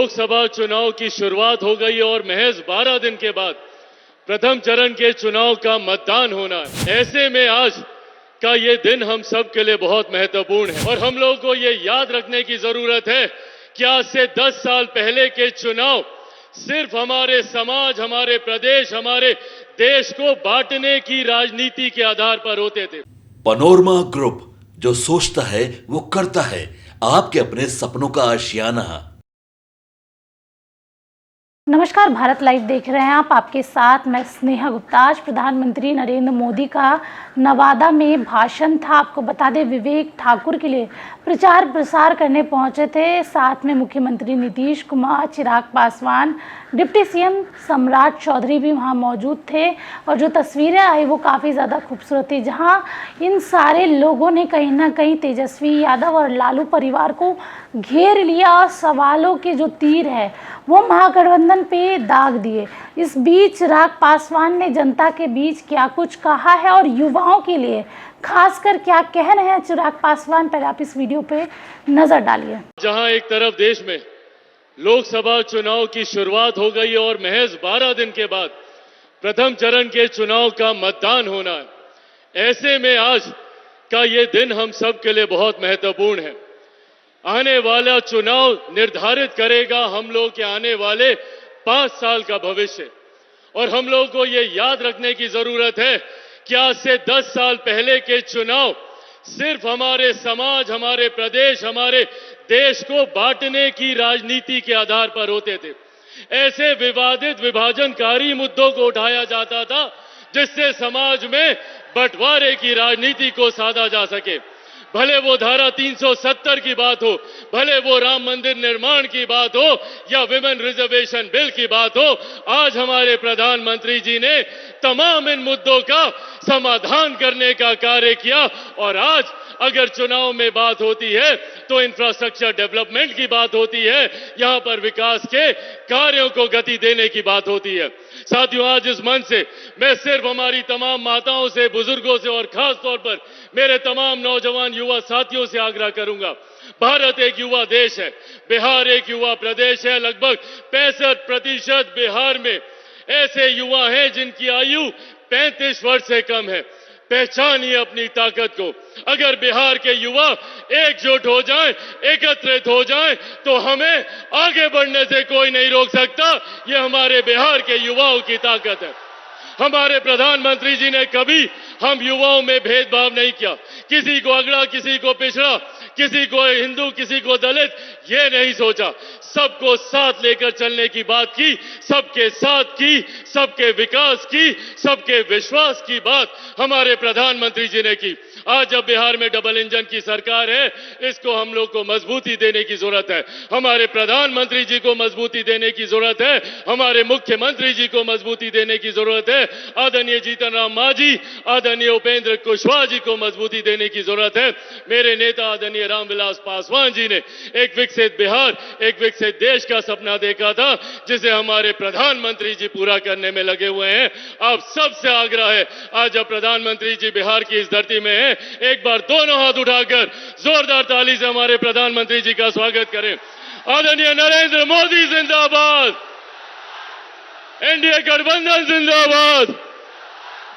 लोकसभा चुनाव की शुरुआत हो गई और महज 12 दिन के बाद प्रथम चरण के चुनाव का मतदान होना है। ऐसे में आज का ये दिन हम सब के लिए बहुत महत्वपूर्ण है और हम लोगों को ये याद रखने की जरूरत है कि आज से 10 साल पहले के चुनाव सिर्फ हमारे समाज, हमारे प्रदेश, हमारे देश को बांटने की राजनीति के आधार पर होते थे। पनोरमा ग्रुप, जो सोचता है वो करता है। आपके अपने सपनों का आशियाना। नमस्कार, भारत लाइव देख रहे हैं आप। आपके साथ मैं स्नेहा गुप्ता। आज प्रधानमंत्री नरेंद्र मोदी का नवादा में भाषण था। आपको बता दें, विवेक ठाकुर के लिए प्रचार प्रसार करने पहुंचे थे। साथ में मुख्यमंत्री नीतीश कुमार, चिराग पासवान, डिप्टी सीएम सम्राट चौधरी भी वहां मौजूद थे। और जो तस्वीरें आई वो काफ़ी ज़्यादा खूबसूरत थी, जहां इन सारे लोगों ने कहीं ना कहीं तेजस्वी यादव और लालू परिवार को घेर लिया और सवालों के जो तीर है वो महागठबंधन पे दाग दिए। इस बीच चिराग पासवान ने जनता के बीच क्या कुछ कहा है और युवाओं के लिए खासकर क्या कह रहे हैं चिराग पासवान, पहले आप इस वीडियो पे नजर डालिए। जहां एक तरफ देश में लोकसभा चुनाव की शुरुआत हो गई और महज 12 दिन के बाद प्रथम चरण के चुनाव का मतदान होना है। ऐसे में आज का ये दिन हम सब के लिए बहुत महत्वपूर्ण है। आने वाला चुनाव निर्धारित करेगा हम लोग के आने वाले 5 साल का भविष्य और हम लोगों को ये याद रखने की जरूरत है कि आज से 10 साल पहले के चुनाव सिर्फ हमारे समाज, हमारे प्रदेश, हमारे देश को बांटने की राजनीति के आधार पर होते थे। ऐसे विवादित, विभाजनकारी मुद्दों को उठाया जाता था जिससे समाज में बंटवारे की राजनीति को साधा जा सके। भले वो धारा 370 की बात हो, भले वो राम मंदिर निर्माण की बात हो या विमेन रिजर्वेशन बिल की बात हो, आज हमारे प्रधानमंत्री जी ने तमाम इन मुद्दों का समाधान करने का कार्य किया। और आज अगर चुनाव में बात होती है तो इंफ्रास्ट्रक्चर डेवलपमेंट की बात होती है, यहां पर विकास के कार्यों को गति देने की बात होती है। साथियों, आज इस मंच से मैं सिर्फ हमारी तमाम माताओं से, बुजुर्गों से और खास तौर पर मेरे तमाम नौजवान युवा साथियों से आग्रह करूंगा। भारत एक युवा देश है, बिहार एक युवा प्रदेश है। लगभग 65% बिहार में ऐसे युवा हैं जिनकी आयु 35 वर्ष से कम है। पहचानिए अपनी ताकत को। अगर बिहार के युवा एकजुट हो जाएं, एकत्रित हो जाएं, तो हमें आगे बढ़ने से कोई नहीं रोक सकता। ये हमारे बिहार के युवाओं की ताकत है। हमारे प्रधानमंत्री जी ने कभी हम युवाओं में भेदभाव नहीं किया। किसी को अगड़ा, किसी को पिछड़ा, किसी को हिंदू, किसी को दलित, ये नहीं सोचा। सबको साथ लेकर चलने की बात की, सबके साथ की, सबके विकास की, सबके विश्वास की बात हमारे प्रधानमंत्री जी ने की। आज जब बिहार में डबल इंजन की सरकार है, इसको हम लोग को मजबूती देने की जरूरत है। हमारे प्रधानमंत्री जी को मजबूती देने की जरूरत है। हमारे मुख्यमंत्री जी को मजबूती देने की जरूरत है। आदरणीय जीतन राम मांझी, आदरणीय उपेंद्र कुशवाहा जी को मजबूती देने की जरूरत है। मेरे नेता आदरणीय रामविलास पासवान जी ने एक विकसित बिहार, एक विकसित देश का सपना देखा था, जिसे हमारे प्रधानमंत्री जी पूरा करने में लगे हुए हैं। आप सबसे आग्रह है, आज जब प्रधानमंत्री जी बिहार की इस धरती में है, एक बार दोनों हाथ उठाकर जोरदार ताली से हमारे प्रधानमंत्री जी का स्वागत करें। आदरणीय नरेंद्र मोदी जिंदाबाद, एनडीए गठबंधन जिंदाबाद।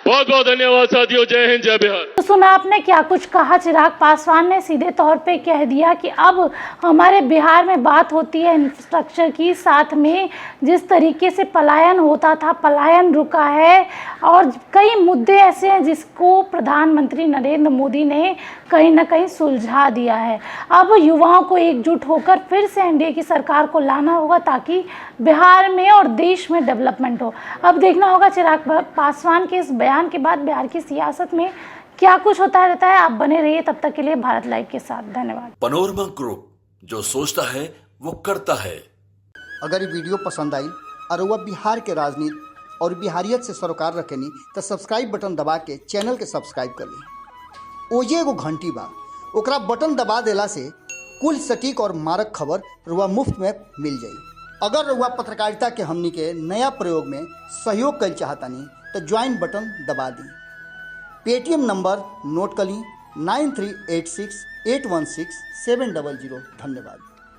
बहुत बहुत धन्यवाद साथियों। जय हिंद, जय बिहार। तो सुना आपने क्या कुछ कहा। चिराग पासवान ने सीधे तौर पे कह दिया कि अब हमारे बिहार में बात होती है इंफ्रास्ट्रक्चर की, साथ में जिस तरीके से पलायन होता था, पलायन रुका है और कई मुद्दे ऐसे हैं जिसको प्रधानमंत्री नरेंद्र मोदी ने कहीं ना कहीं सुलझा दिया है। अब युवाओं को एकजुट होकर फिर से एनडीए की सरकार को लाना होगा ताकि बिहार में और देश में डेवलपमेंट हो। अब देखना होगा चिराग पासवान के इस बयान के बाद बिहार की सियासत में क्या कुछ होता रहता है। आप बने रहिए तब तक के लिए भारत लाइव के साथ। धन्यवाद। पनोरमा ग्रुप, जो सोचता है वो करता है। अगर ये वीडियो पसंद आई और वह बिहार के राजनीति और बिहारियत से सरोकार रखेनी तो सब्सक्राइब बटन दबा के चैनल के सब्सक्राइब कर ली। ओजे एगो घंटी बा, ओकरा बटन दबा देला से कुल सटीक और मारक खबर रुआ मुफ्त में मिल जाई। अगर रुआ पत्रकारिता के हमनी के नया प्रयोग में सहयोग कर चाहतानी तो ज्वाइन बटन दबा दी। पेटीएम नंबर नोट कर ली 9386816700। धन्यवाद।